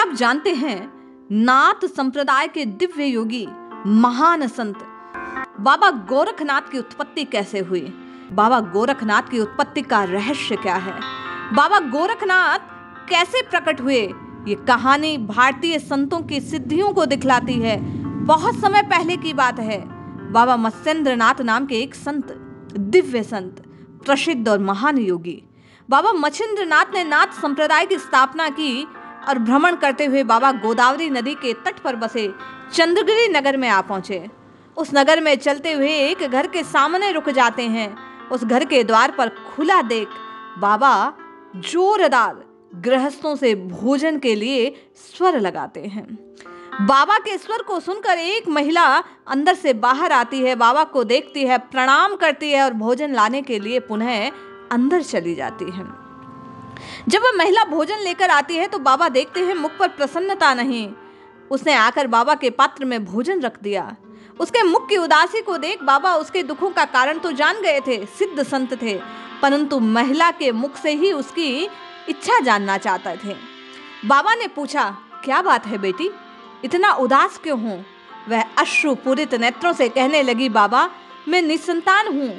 आप जानते हैं नाथ संप्रदाय के दिव्य योगी महान संत बाबा गोरखनाथ की उत्पत्ति कैसे हुई? बाबा गोरखनाथ की उत्पत्ति का रहस्य क्या है? बाबा गोरखनाथ कैसे प्रकट हुए? ये कहानी भारतीय संतों की सिद्धियों को दिखलाती है। बहुत समय पहले की बात है। बाबा मत्स्येंद्रनाथ नाम के एक संत, दिव्य संत, प्रसिद्ध और महान योगी बाबा मत्स्येंद्रनाथ ने नाथ संप्रदाय की स्थापना की और भ्रमण करते हुए बाबा गोदावरी नदी के तट पर बसे चंद्रगिरी नगर में आ पहुंचे। उस नगर में चलते हुए एक घर के सामने रुक जाते हैं। उस घर के द्वार पर खुला देख बाबा जोरदार गृहस्थों से भोजन के लिए स्वर लगाते हैं। बाबा के स्वर को सुनकर एक महिला अंदर से बाहर आती है, बाबा को देखती है, प्रणाम करती है और भोजन लाने के लिए पुनः अंदर चली जाती है। जब वह महिला भोजन लेकर आती है तो बाबा देखते हैं मुख पर प्रसन्नता नहीं। उसने आकर बाबा के पात्र में भोजन रख दिया। उसके मुख की उदासी को देख बाबा उसके दुखों का कारण तो जान गए थे, सिद्ध संत थे, परंतु महिला के मुख से ही उसकी इच्छा जानना चाहते थे। बाबा ने पूछा, क्या बात है बेटी, इतना उदास क्यों हो? वह अश्रुपूरित नेत्रों से कहने लगी, बाबा मैं निसंतान हूँ।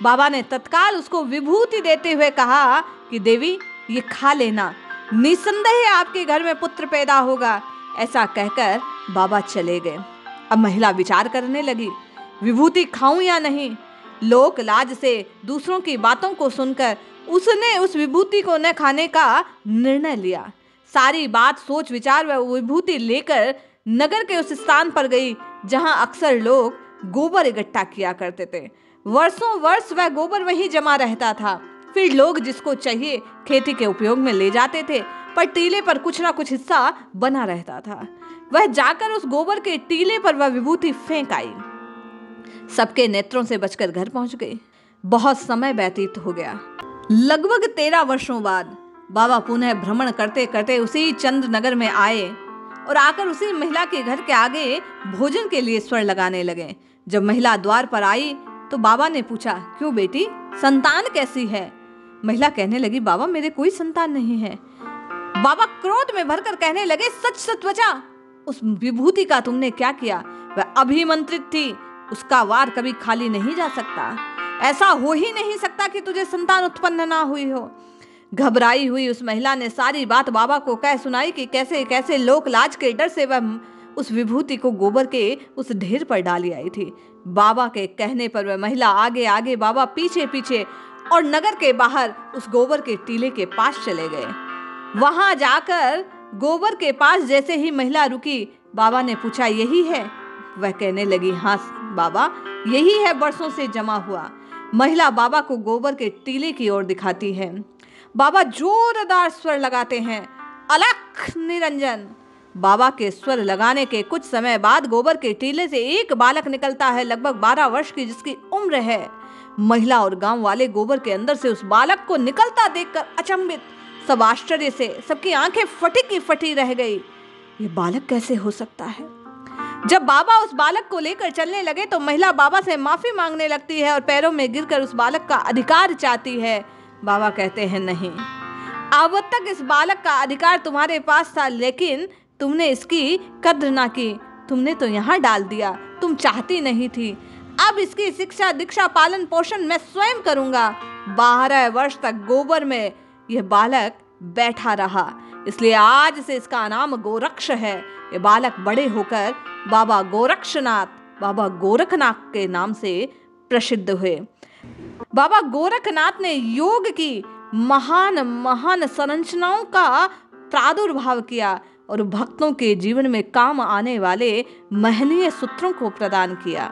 बाबा ने तत्काल उसको विभूति देते हुए कहा कि देवी ये खा लेना, निसंदेह आपके घर में पुत्र पैदा होगा। ऐसा कहकर बाबा चले गए। अब महिला विचार करने लगी, विभूति खाऊं या नहीं। लोक लाज से दूसरों की बातों को सुनकर उसने उस विभूति को न खाने का निर्णय लिया। सारी बात सोच विचार वह विभूति लेकर नगर के उस स्थान पर गई जहां अक्सर लोग गोबर इकट्ठा किया करते थे। वर्षों वर्ष वह गोबर वहीं जमा रहता था। फिर लोग जिसको चाहिए खेती के उपयोग में ले जाते थे, पर टीले पर कुछ ना कुछ हिस्सा बना रहता था। वह जाकर उस गोबर के टीले पर वह विभूति फेंक आई। सबके नेत्रों से बचकर घर पहुंच गई। बहुत समय व्यतीत हो गया। लगभग 13 वर्षों बाद बाबा पुनः भ्रमण करते करते उसी चंद्रनगर में आए और आकर उसी महिला के घर के आगे भोजन के लिए स्वर लगाने लगे। जब महिला द्वार पर आई तो बाबा ने पूछा, क्यों बेटी, संतान कैसी है? महिला कहने लगी, बाबा मेरे कोई संतान नहीं है। बाबा क्रोध में भरकर कहने लगे, सच सच बचा, उस विभूति का तुमने क्या किया? वह अभिमंत्रित थी, उसका वार कभी खाली नहीं जा सकता। ऐसा हो ही नहीं सकता कि तुझे संतान उत्पन्न ना हुई हो। घबराई हुई उस महिला ने सारी बात बाबा को कह सुनाई कि कैसे कैसे लोक लाज के डर से वह उस विभूति को गोबर के उस ढेर पर डाली आई थी। बाबा के कहने पर वह महिला आगे आगे, बाबा पीछे पीछे, और नगर के बाहर उस गोबर के टीले के पास चले गए। वहां जाकर गोबर के पास जैसे ही महिला रुकी, बाबा ने पूछा, यही है? वह कहने लगी, हाँ बाबा यही है, वर्षों से जमा हुआ। महिला बाबा को गोबर के टीले की ओर दिखाती है। बाबा जोरदार स्वर लगाते हैं, अलख निरंजन। बाबा के स्वर लगाने के कुछ समय बाद गोबर के टीले से एक बालक निकलता है, लगभग 12 वर्ष की जिसकी उम्र है। महिला और गांव वाले गोबर के अंदर से उस बालक को निकलता देखकर अचंभित, सब आश्चर्य से सबकी आंखें फटी की फटी रह गई। ये बालक कैसे हो सकता है? जब बाबा उस बालक को लेकर चलने लगे तो महिला बाबा से माफी मांगने लगती है और पैरों में गिरकर उस बालक का अधिकार चाहती है। बाबा कहते हैं, नहीं, अब तक इस बालक का अधिकार तुम्हारे पास था, लेकिन तुमने इसकी कद्र ना की, तुमने तो यहाँ डाल दिया, तुम चाहती नहीं थी। अब इसकी शिक्षा दीक्षा पालन पोषण मैं स्वयं करूंगा। 12 वर्ष तक गोबर में यह बालक बैठा रहा, इसलिए आज से इसका नाम गोरक्ष है। ये बालक बड़े होकर बाबा गोरक्षनाथ, बाबा गोरखनाथ के नाम से प्रसिद्ध हुए। बाबा गोरखनाथ ने योग की महान महान संरचनाओं का प्रादुर्भाव किया और भक्तों के जीवन में काम आने वाले महनीय सूत्रों को प्रदान किया।